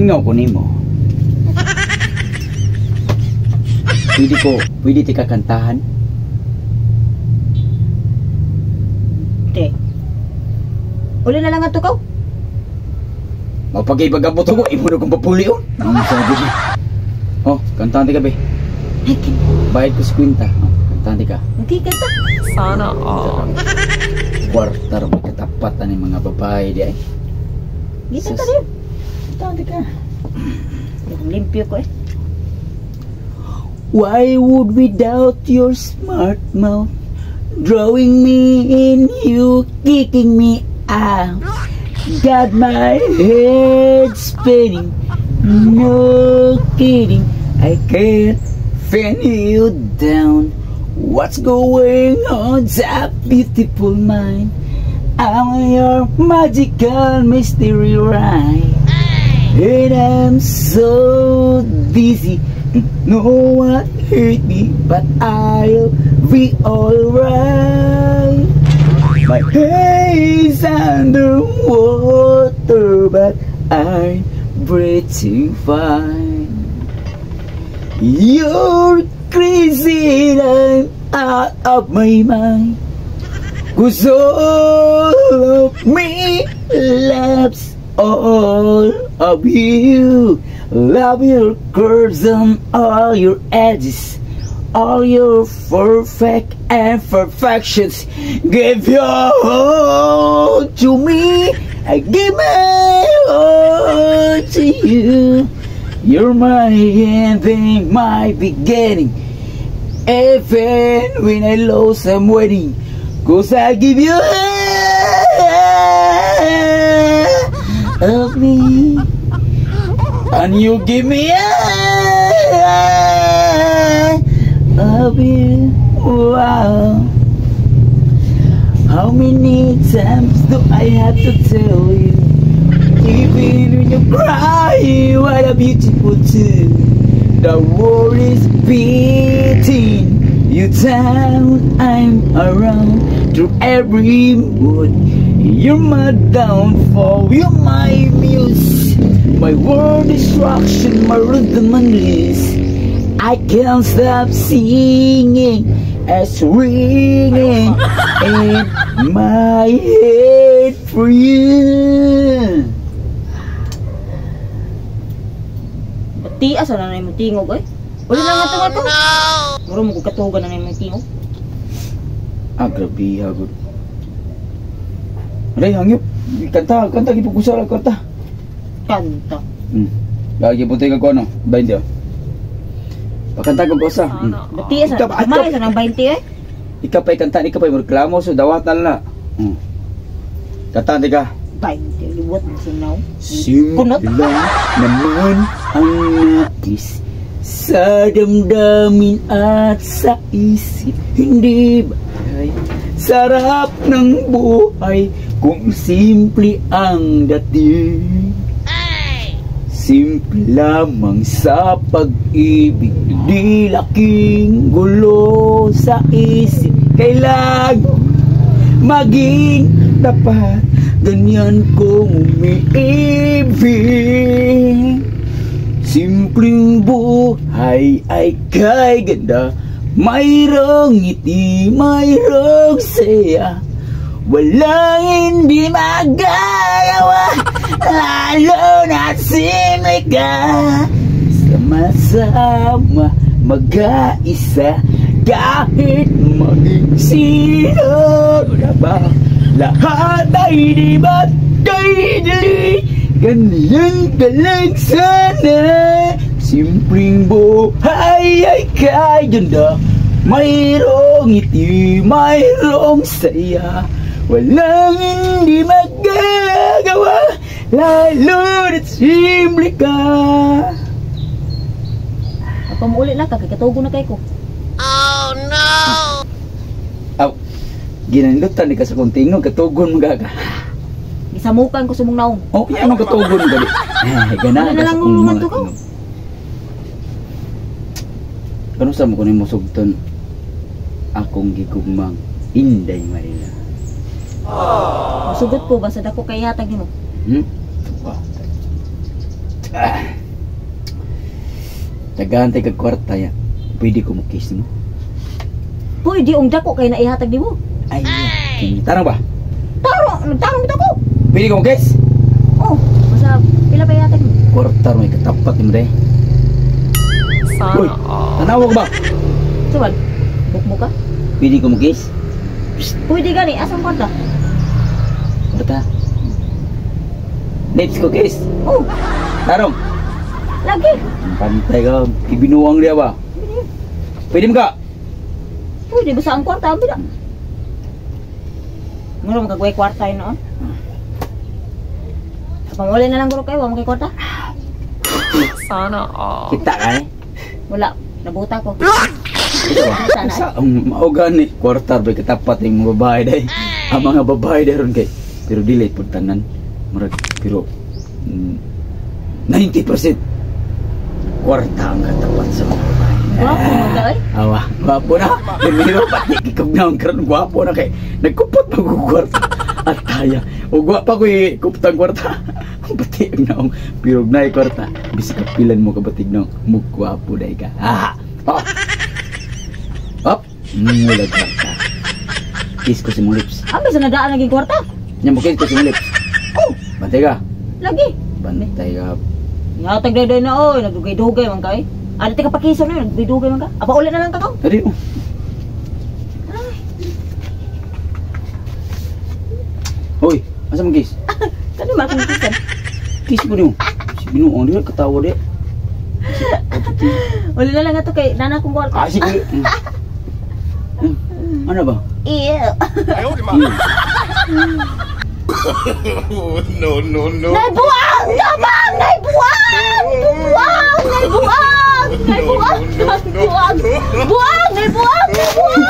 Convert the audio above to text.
Mamingaw ko nimo. Pwede ti kakantahan? Te. Uli na lang ato ka. Mapagay-bagabot ako, imo na kong papuli yun. Ang sabi niya. Oh, kantahan ti ka, be. Bayad ko si Quinta. Oh, kantahan ti ka. Okay, kanta. Sana all. Kwartar, magkatapat na mga babae di ay. Gita ka rin. Kantahan ti ka. Limpyo ko eh. Why would without your smart mouth drawing me in, you kicking me out? Got my head spinning, no kidding, I can't pin you down. What's going on, that beautiful mind? I'm your magical mystery ride, and I'm so dizzy. No one hurt me, but I'll be alright. My head's underwater, but I'm breathing fine. You're crazy and I'm out of my mind, 'cause all of me loves all of you. Love your curves and all your edges, all your perfect imperfections. Give your all to me, I give my all to you. You're my ending, my beginning. Even when I lose, I'm waiting, 'cause I give you all of me, and you give me of you. Wow. How many times do I have to tell you? Even when you cry, what a beautiful tune. The world is beating you down. I'm around through every mood. You're my downfall, you're my muse, my world destruction, my rhythm and bliss. I can't stop singing, it's ringing in my head for you. Tias na na yung tingog eh. Uli na nga ito nga ito. Muro mo kong katugan na yung tingog. Ah, grabe hagod. Aray, hangyop. Kanta, gipag-usara, kanta. Kanta. Lagi puti ka ko, ano? 20. Pakanta ko sa. Tias na, kumay sa ng 20 eh. Ikaw pa'y kanta, ikaw pa'y reklamo, so dawatan na. Kanta, di ka. 20, liwat mo sinaw. Simple lang naman ang nais sa damdamin at sa isip. Hindi ba ay sarap ng buhay kung simple ang dating? Simple lamang sa pag-ibig, di laking gulo sa isip. Kailangan maging tapat, ganyan kong umiibig. Simpleng buhay ay kay ganda, mayroong ngiti, mayroong saya. Walang hindi magagawa, lalo na't simple ka. Sama-sama mag-aisa, kahit maging sino na ba, lahat ay di ba't kay dali. Ganyan ka lang sana. Simpleng buhay ay kay ganda, mayroong ngiti, mayroong saya. Walang hindi magagawa, lalo na't simple ka. Ako mo ulit lang, kakatugo na kayo ko. Oh no! Aw, ginandutan ni ka sa kontingog, katugon magaga. Gisamukan ko sa mong naong. Oh, yan ang katugon gali. Ay, gana Ano na ka sa lang kong naman mga to ko? Kano sa mo kunin mo sugton akong gigugmang Inday Marina. Masugot po ba sa dako kay hatag nimo? Hmm? Ah. Nagantay kag kwarta ya. Pwede ko mo kiss mo. Pwede ang dako kay naihatag di mo. Ay, tarang ba? Tarong bitaw ko. Pwede ko mo kiss? Oh, masa pila pa ihatag mo? Kwarta may katapat ni mo dahil. Uy, Sana all. tanawa ko ba? Suwan, bukmo ka? Pwede ko mo kiss? Pwede gani, asang kwarta? Kwarta. Let's ko kiss. Oh, Tarong. lagi. Pantay ka. Ibinuang dia ba? Pwede mo ka? Pwede basta ang kwarta, bida. Nguro magkagway kwarta yun noon. Panguli na lang guro kayo, wala mo kay kwarta. Sana all. Kita ka eh. Wala, nabuta ko. Ito ba? Sana. Sa maugan ni kwarta ba katapat yung mga babae dahil. Ang mga babae dahil ron kay. Pero dili po tanan. Murag, pero 90% kwarta ang katapat sa mga babae. Gwapo mo ka eh. Awa, gwapo na. Pero pati kikagnaon karon gwapo na kay nagkupot magkukwarta. At kaya. O gwapa ko kuptang kwarta. Pati ang naong pirog na kwarta. Bisig kapilan mo kabatig naong mugwapo dahi ka. Ah! Oh! Op! Mulag kwarta. Kiss ko si mong lips. Abi sa nadaan naging kwarta. Nyambukis ko si mong lips. Oh, Bantay ka. lagi. Bantay ka. Ihatag na na oy, nagdugay-dugay man kay. Ano ti ka pakiso na, nagdugay man ka. Apa ulit na lang ka ko. Tadi oh. Hoy, asa mong kiss? Kani man kang kisan. Kiss mo niyo. Si binuong dia ketawa dia. Uli na lang ato kay nana kong kwarta. Ah, sige. Ano ba? Iya. No. Naibuang! Yabang! Naibuang! Buang! Naibuang! Naibuang! Naibuang! Buang! Naibuang! Naibuang!